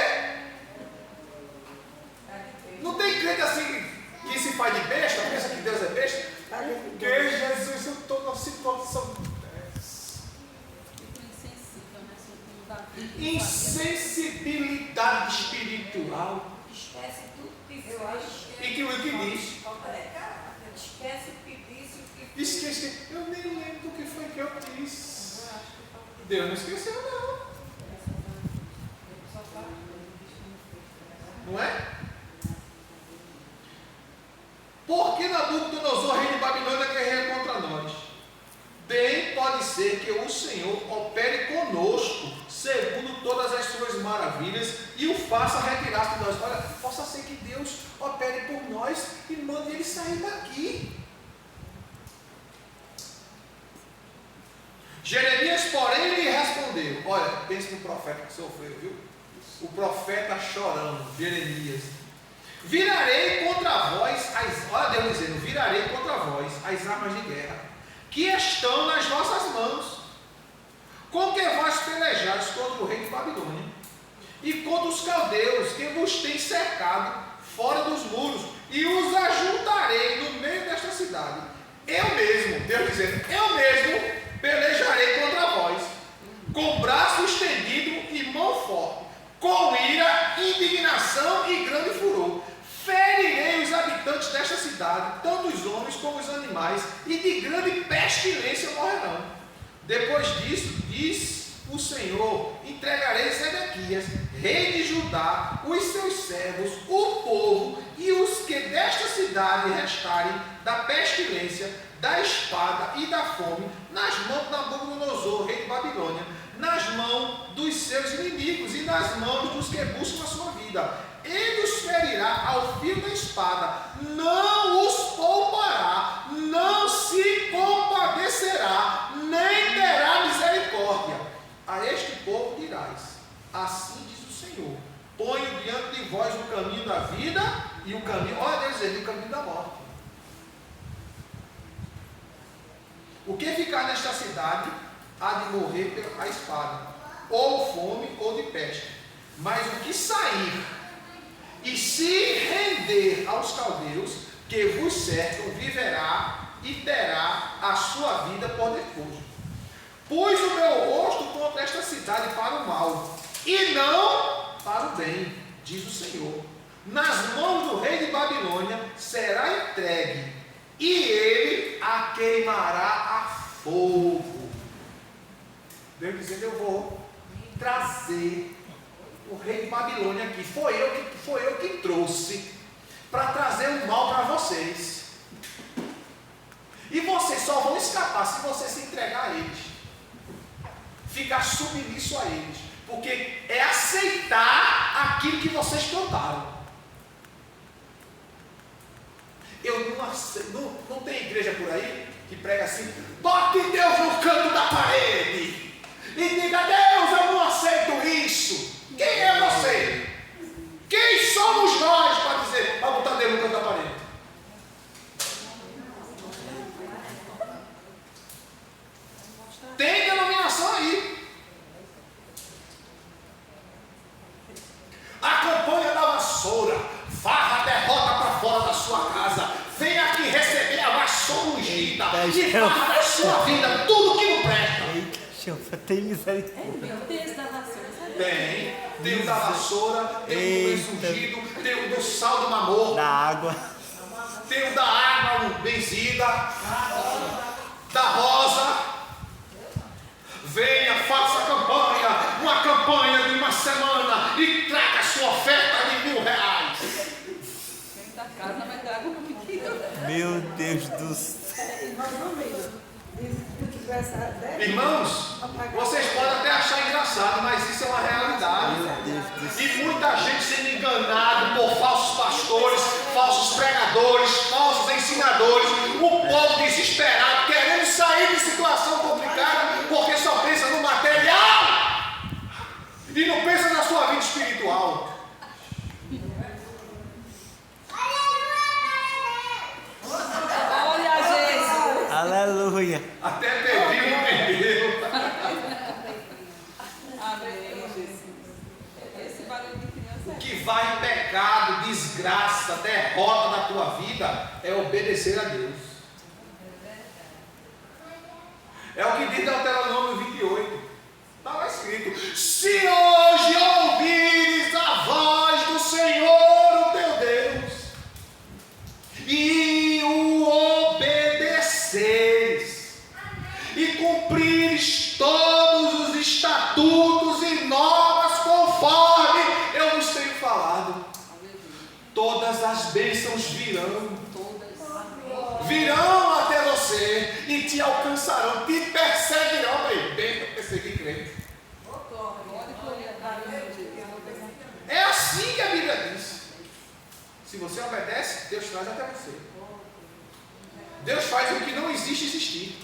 Não tem crente assim que se faz de besta, pensa que Deus é besta? Porque Jesus, eu estou numa situação dessa. Insensibilidade espiritual. Esquece tudo que E que o que diz? Esquece o que disse, o que Esqueci. Eu nem lembro do que foi que eu disse. Deus não esqueceu, não. Não é? Por que Nabucodonosor, rei de Babilônia, guerreia contra nós? ser que o Senhor opere conosco, segundo todas as suas maravilhas, e o faça retirar-se de nós. Olha, possa ser que Deus opere por nós e mande ele sair daqui. Jeremias, porém, lhe respondeu. Olha, pense no profeta que sofreu, viu? O profeta chorando, Jeremias. Virarei contra vós, olha Deus dizendo, virarei contra vós as armas de guerra, que estão nas vossas mãos, com que vós pelejais contra o rei de Babilônia, e contra os caldeus que vos têm cercado fora dos muros, e os ajuntarei no meio desta cidade. Eu mesmo, Deus dizendo, eu mesmo pelejarei contra vós, com braço estendido e mão forte, com ira, indignação e grande furor. Ferirei os habitantes desta cidade, tanto os homens como os animais, e de grande pestilência morrerão. Depois disso, diz o Senhor, entregarei Zedequias, rei de Judá, os seus servos, o povo e os que desta cidade restarem da pestilência, da espada e da fome, nas mãos de Nabucodonosor, rei de Babilônia, nas mãos dos seus inimigos e nas mãos dos que buscam a sua vida. Ele os ferirá ao fio da espada, não os poupará, não se compadecerá, nem terá misericórdia. A este povo dirás, assim diz o Senhor, ponho diante de vós o caminho da vida e o caminho, olha Deus dizendo, o caminho da morte. O que ficar nesta cidade há de morrer pela espada, ou fome ou de peste, mas o que sair e se render aos caldeus que vos cercam, viverá e terá a sua vida por refúgio. Pus o meu rosto contra esta cidade para o mal, e não para o bem, diz o Senhor. Nas mãos do rei de Babilônia será entregue, e ele a queimará a fogo. Deus dizendo, eu vou trazer o rei de Babilônia aqui, foi eu que trouxe para trazer o mal para vocês. E vocês só vão escapar se você se entregar a eles, ficar submisso a eles, porque é aceitar aquilo que vocês plantaram. Eu não aceito, não tem igreja por aí que prega assim, bote Deus no canto da parede e diga, Deus, eu não aceito isso. Quem é você? Quem somos nós para dizer, para botar Deus no canto da parede? Tem denominação aí. A campanha da vassoura, varra a derrota para fora da sua casa, vem aqui receber a vassoura ungida e varra da sua vida tudo que não presta. Tem misericórdia. Tem esse da vassoura, sabe? Tem o da vassoura, tem o do lenço ungido, tem o do sal do mamor, Da água. tem o da água benzida, da rosa. Venha, faça a campanha, uma campanha de uma semana e traga a sua oferta de R$1.000. Quem tá caro não vai dar água comigo. Meu Deus do céu. Irmãos, vocês podem até achar engraçado, mas isso é uma realidade. E muita gente sendo enganada por falsos pastores, falsos pregadores, falsos ensinadores, o povo desesperado, querendo sair de situação complicada, porque só pensa no material e não pensa na sua vida espiritual. Olha, Jesus! Aleluia. Até Pedrinho entendeu. Amém, Jesus. Esse barulho de criança O que vai em pecado, desgraça, derrota da tua vida é obedecer a Deus. É o que diz Deuteronômio 28. Está lá escrito: se hoje ouvires a voz do Senhor, o teu Deus, e o obedeceres, e cumprires todos os estatutos e normas conforme eu vos tenho falado, todas as bênçãos virão até você e te alcançarão, te perseguirão Se você obedece, Deus traz até você. Deus faz o que não existe existir.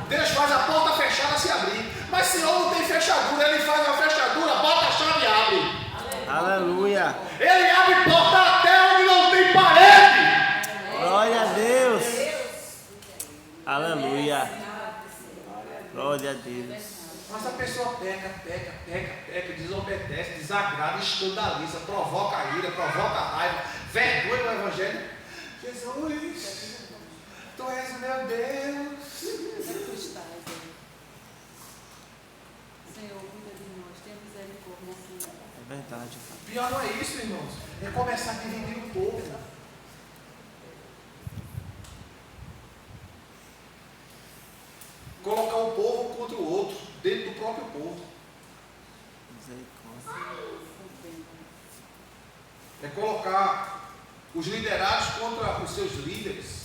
Deus faz a porta fechada se abrir. Mas se não tem fechadura, Ele faz uma fechadura, bota a chave e abre. Aleluia. Ele abre porta até onde não tem parede. Glória a Deus. Aleluia. Glória a Deus. Mas a pessoa peca, desobedece, desagrada, escandaliza, provoca a ira, provoca a raiva, vergonha o Evangelho. Jesus, Tu és o meu Deus. Senhor, cuida de nós, tenha misericórdia, Senhor. É verdade, Pai. Pior não é isso, irmãos. É começar a dividir o povo. Colocar o povo contra o outro, dentro do próprio povo. Misericórdia. É colocar os liderados contra os seus líderes.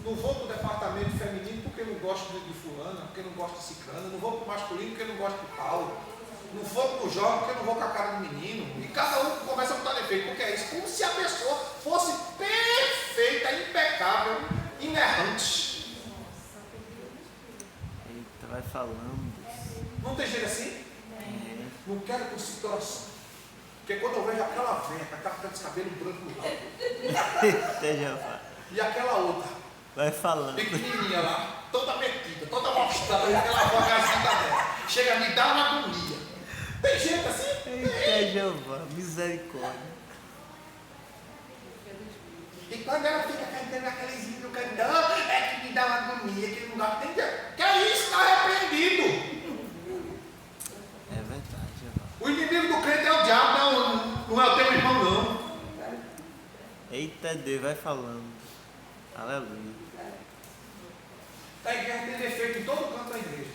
Não vou para o departamento feminino porque não gosto de fulana, porque não gosto de ciclana. Não vou para o masculino porque não gosto de Paulo. Não vou para o jovem porque não vou com a cara do menino. E cada um começa a botar defeito. Porque é isso. Como se a pessoa fosse perfeita, impecável, inerrante. Eita, vai falando. Não tem jeito assim? É. Não quero com situação. Porque quando eu vejo aquela velha, com aquele cabelo branco no lado, Eita, Jeová. e aquela outra, Vai falando. pequenininha lá, toda metida, toda mostrada, aquela vogazinha dela, chega a me dar uma agonia. Tem gente assim? Eita, Jeová. Misericórdia. E quando ela fica cantando aqueles hinos do cantão, é que me dá uma agonia, que não gosta nem de... Que é isso? Está repreendido. É verdade, Jeová. O inimigo do crente é o diabo, não é o teu irmão, não. Eita, Deus, vai falando. Aleluia. A igreja tem defeito em todo canto da igreja.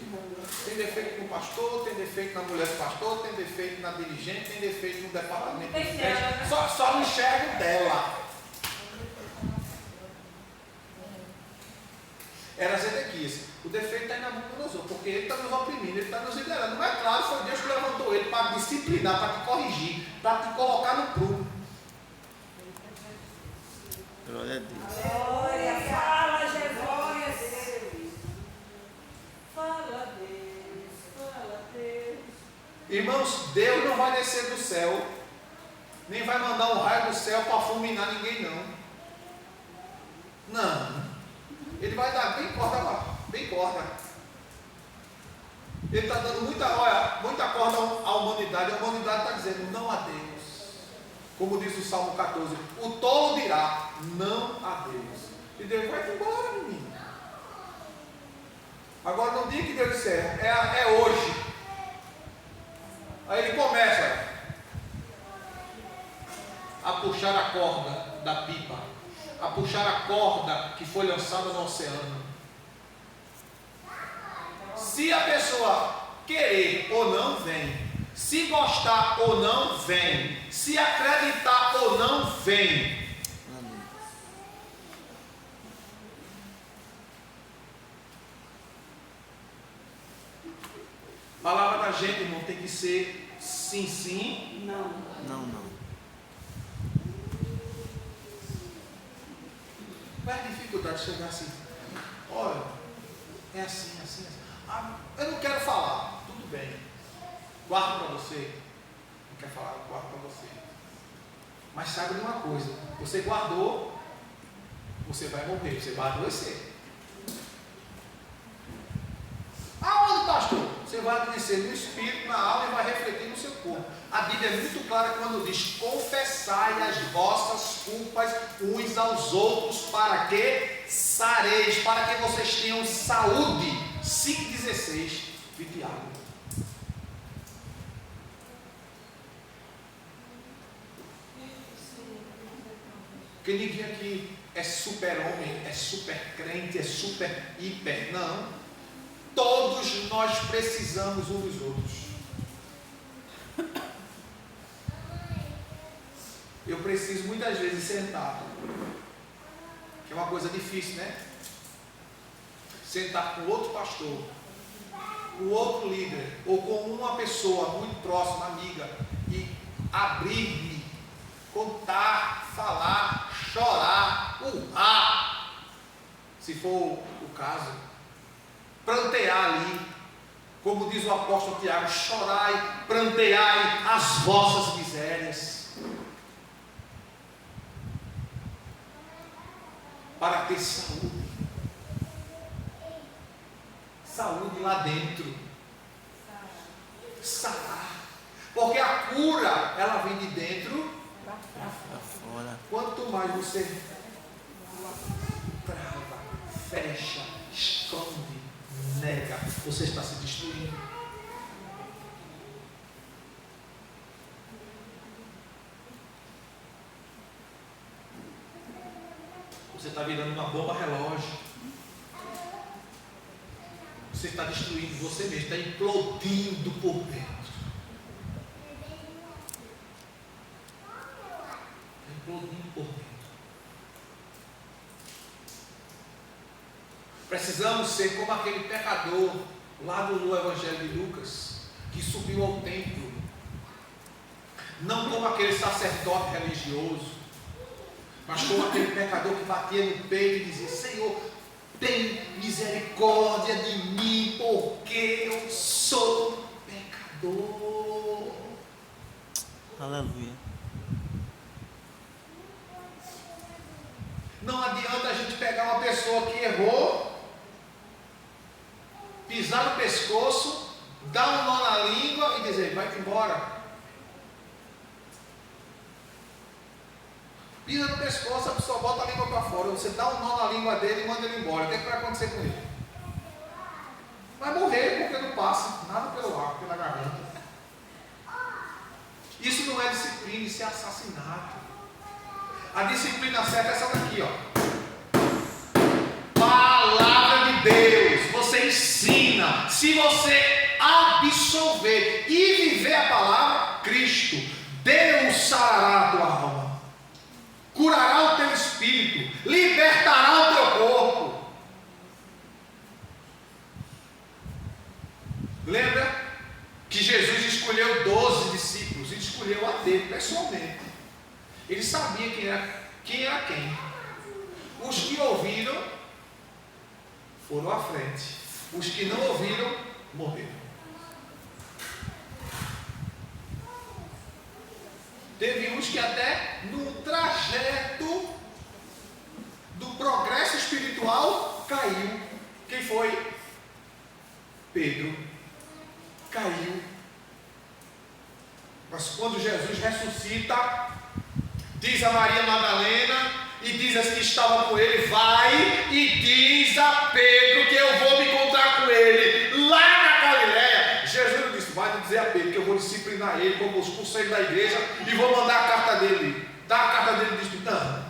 Tem defeito no pastor, tem defeito na mulher do pastor, tem defeito na dirigente, tem defeito no departamento de igreja. Só não enxergo dela. Era Zedequias. O defeito está na mão de nós, porque ele está nos oprimindo, ele está nos liderando. Mas claro, foi Deus que levantou ele para disciplinar, para te corrigir, para te colocar no prumo. Glória a Deus. Glória, fala, Jesus. Fala, Deus, fala, Deus. Irmãos, Deus não vai descer do céu, nem vai mandar um raio do céu para fulminar ninguém, não. Não. Ele vai dar bem corda lá, bem corda. Ele está dando muita corda à humanidade. A humanidade está dizendo não a Deus. Como diz o Salmo 14, o tolo dirá não a Deus. E Deus vai embora, menino. Agora no dia que Deus disser, é hoje. Aí ele começa a puxar a corda da pipa, a puxar a corda que foi lançada no oceano. Se a pessoa querer ou não, vem. Se gostar ou não, vem. Se acreditar ou não, vem. Amém. A palavra da gente, irmão, tem que ser sim, sim. Não. Não, não. Qual é a dificuldade de chegar assim? Olha, é assim, assim, assim. Ah, eu não quero falar. Tudo bem. Guardo para você. Não quer falar? Guardo para você. Mas saiba de uma coisa. Você guardou, você vai morrer. Você vai adoecer. Aonde, pastor? Você vai adoecer no espírito, na alma e vai refletir no seu corpo. A Bíblia é muito clara quando diz: confessai as vossas culpas uns aos outros, para que sareis, para que vocês tenham saúde. 5,16 de Tiago. Porque ninguém aqui é super-homem, é super-crente, é super-hiper. Não. Todos nós precisamos uns dos outros. Eu preciso muitas vezes sentar, que é uma coisa difícil, né? Sentar com outro pastor, com outro líder, ou com uma pessoa muito próxima, amiga, e abrir-me contar, falar, chorar, urrar, se for o caso, prantear ali, como diz o apóstolo Tiago, chorai, pranteai as vossas misérias, para ter saúde, saúde lá dentro, sarar, porque a cura, ela vem de dentro Pra fora. quanto mais você trava, fecha, esconde, nega, você está se destruindo. Você está virando uma bomba relógio. Você está destruindo você mesmo, está implodindo por dentro. Está implodindo por dentro. Precisamos ser como aquele pecador lá no Evangelho de Lucas, que subiu ao templo. Não como aquele sacerdote religioso, mas como aquele pecador que batia no peito e dizia: Senhor, tem misericórdia de mim, porque eu sou pecador. Aleluia. Não adianta a gente pegar uma pessoa que errou, pisar no pescoço, dar um nó na língua e dizer: vai-te embora. Pisa no pescoço, a pessoa bota a língua para fora, você dá um nó na língua dele e manda ele embora. O que vai acontecer com ele? Vai morrer porque não passa nada pelo ar, pela garganta. Isso não é disciplina, isso é assassinato. A disciplina certa é essa daqui, ó. Palavra de Deus. Você ensina. Se você absorver e viver a palavra, Cristo, Deus sarará a tua alma, curará o teu espírito, libertará o teu corpo. Lembra que Jesus escolheu 12 discípulos, ele escolheu a dele pessoalmente. Ele sabia quem era quem. Os que ouviram foram à frente, os que não ouviram morreram. Teve uns que até no trajeto do progresso espiritual caiu. Quem foi? Pedro. Caiu. Mas quando Jesus ressuscita, diz a Maria Madalena e diz as que estavam com ele: vai e diz a Pedro que eu vou me encontrar com ele lá na Galileia. Jesus não disse: vai dizer a Pedro que eu vou disciplinar ele como os conselhos da igreja e vou mandar a carta dele. Dá a carta dele e diz: não,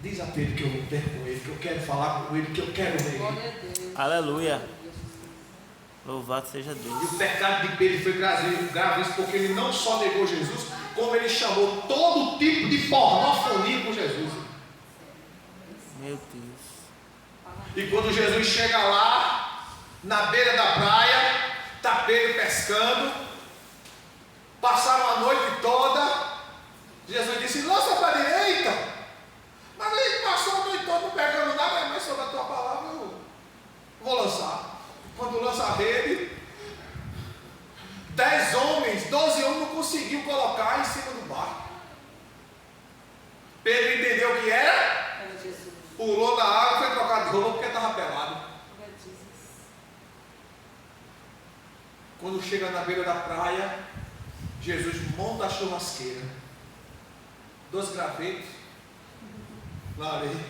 diz a Pedro que eu vou ter com ele, que eu quero falar com ele, que eu quero ver ele. Aleluia. Louvado seja Deus. E o pecado de Pedro foi grave, porque ele não só negou Jesus, como ele chamou todo tipo de pornofonia com Jesus. Meu Deus. E quando Jesus chega lá, na beira da praia, está Pedro pescando, passaram a noite toda, Jesus disse: lança para a direita. Mas ele passou a noite toda não pegando nada, mas sobre a tua palavra eu vou lançar. Quando lança a rede, 10 homens, 12 homens não conseguiam colocar em cima do barco. Pedro entendeu o que era, pulou na água, foi trocar de roupa porque estava pelado. Quando chega na beira da praia, Jesus monta a churrasqueira, 2 gravetos na areia,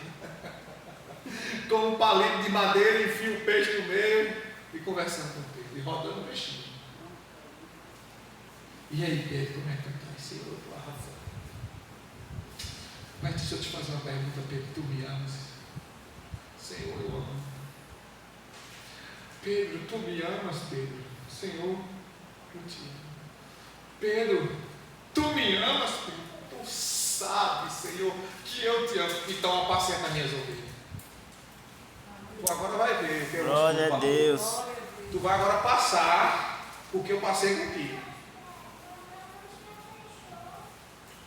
com um palito de madeira, enfia o peixe no meio e conversando com Pedro, e rodando o peixinho. E aí, Pedro, como é que tu está? Senhor, tua razão. Mas deixa eu te fazer uma pergunta, Pedro: tu me amas? Senhor, eu amo. Pedro, tu me amas, Pedro? Senhor, eu te amo. Pedro, tu me amas, Pedro? Tu sabes, Senhor, que eu te amo. Então apacenta minhas ovelhas. Tu agora vai ver o que eu Glória a Deus. Tu vai agora passar o que eu passei contigo.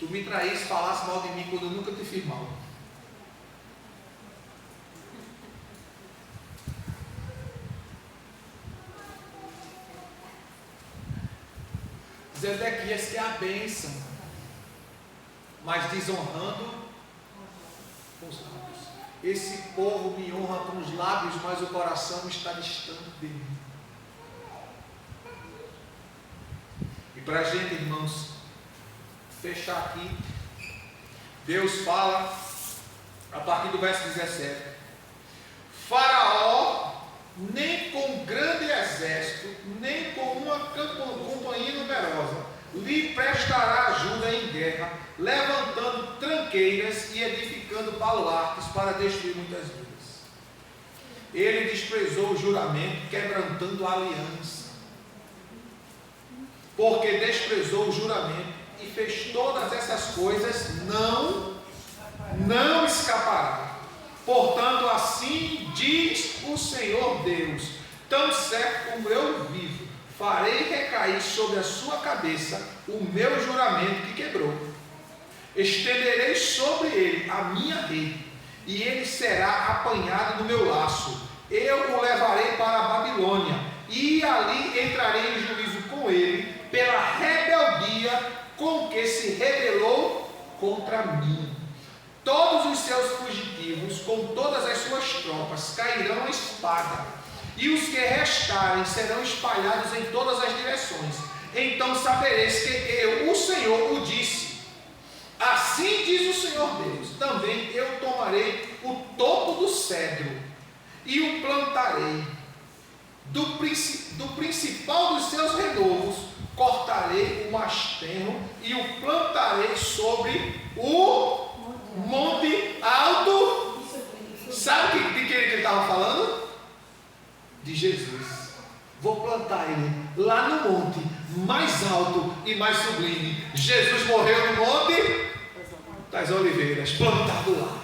Tu me traísse, falasse mal de mim quando eu nunca te fiz mal. Zedequias quer a bênção, mas desonrando os lábios. Esse povo me honra com os lábios, mas o coração está distante de mim. E para a gente, irmãos, fechar aqui, Deus fala a partir do verso 17: Faraó, nem com grande exército, nem com uma companhia numerosa, lhe prestará ajuda em guerra, levantando tranqueiras e edificando baluartes para destruir muitas vidas. Ele desprezou o juramento, quebrantando a aliança, porque desprezou o juramento e fez todas essas coisas, não escapará. Portanto, assim diz o Senhor Deus: tão certo como eu vivo, farei recair sobre a sua cabeça o meu juramento que quebrou. Estenderei sobre ele a minha rede, e ele será apanhado no meu laço. Eu o levarei para a Babilônia, e ali entrarei em juízo com ele, pela rebeldia com que se rebelou contra mim. Todos os seus fugitivos, com todas as suas tropas, cairão à espada, e os que restarem serão espalhados em todas as direções. Então sabereis que eu, o Senhor, o disse. Assim diz o Senhor Deus: também eu tomarei o topo do cedro e o plantarei. Do principal dos seus renovos cortarei o masteno e o plantarei sobre o monte alto. Sabe de que ele estava falando? De Jesus. Vou plantar ele lá no monte mais alto e mais sublime. Jesus morreu no monte das oliveiras, plantado lá.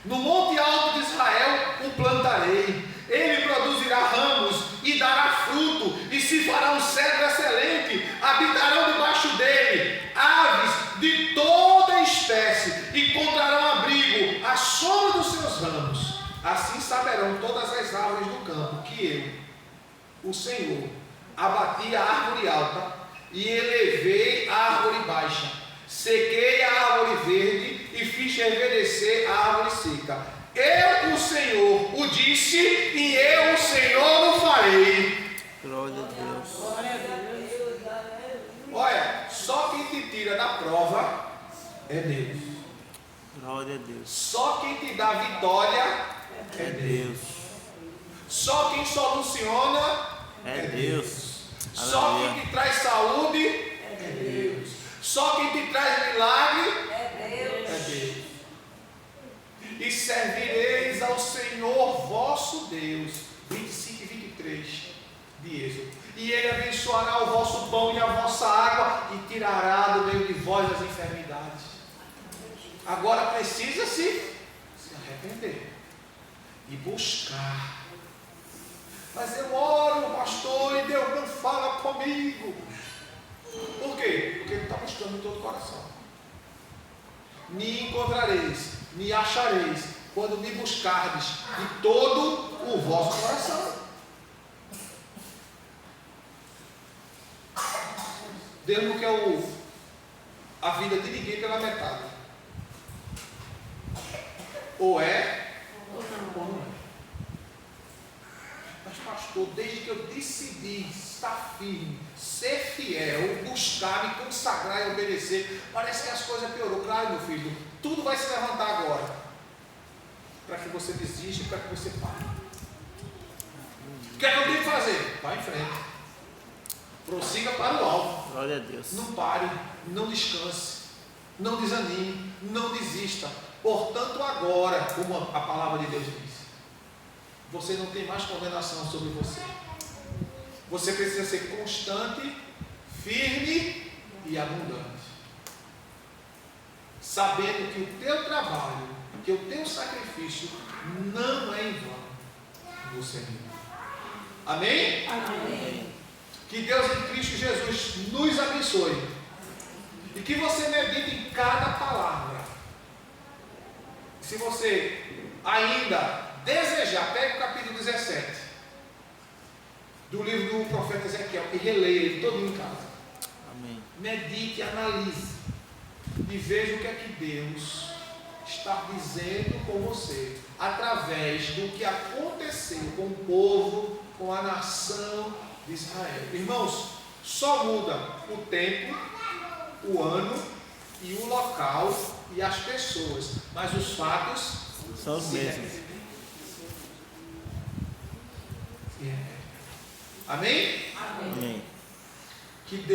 No monte alto de Israel o plantarei. Ele produzirá ramos e dará fruto, e se fará um cedro excelente. Habitarão debaixo dele aves de toda espécie, e encontrarão abrigo à sombra dos seus ramos. Assim saberão todas as árvores do campo que eu, o Senhor, abati a árvore alta e elevei a árvore baixa, sequei a árvore verde e fiz reverdecer a árvore seca. Eu, o Senhor, o disse, e eu, o Senhor, o farei. Glória a Deus. Olha, só quem te tira da prova é Deus. Glória a Deus. Só quem te dá vitória é Deus. Só quem soluciona É Deus. Só Aleluia. quem te traz saúde é Deus. Só quem te traz milagre é Deus. E servireis ao Senhor vosso Deus. 25 e 23 de Êxodo. E Ele abençoará o vosso pão e a vossa água, e tirará do meio de vós as enfermidades. Agora precisa se arrepender e buscar. Mas eu oro, pastor, e Deus não fala comigo. Por quê? Porque Ele está buscando em todo o coração. Me encontrareis, me achareis, quando me buscardes de todo o vosso coração. Deus não quer a vida de ninguém pela metade. Ou é, ou não é. Mas pastor, desde que eu decidi estar firme, ser fiel, buscar, me consagrar e obedecer, parece que as coisas piorou. Claro, meu filho, tudo vai se levantar agora, para que você desista e para que você pare. O que é que eu tenho que fazer? Vá em frente. Prossiga para o alto. Glória a Deus. Não pare, não descanse, não desanime, não desista. Portanto, agora, como a palavra de Deus diz, você não tem mais condenação sobre você. Você precisa ser constante, firme e abundante, sabendo que o teu trabalho, que o teu sacrifício não é em vão no Senhor. Amém? Amém. Que Deus em Cristo Jesus nos abençoe. E que você medite em cada palavra. Se você ainda desejar, pegue o capítulo 17 do livro do profeta Ezequiel e releia ele todo em casa. Amém. Medite, analise e veja o que é que Deus está dizendo com você através do que aconteceu com o povo, com a nação de Israel. Irmãos, só muda o tempo, o ano e o local e as pessoas, mas os fatos São os mesmos. Amém? Amém. Que Deus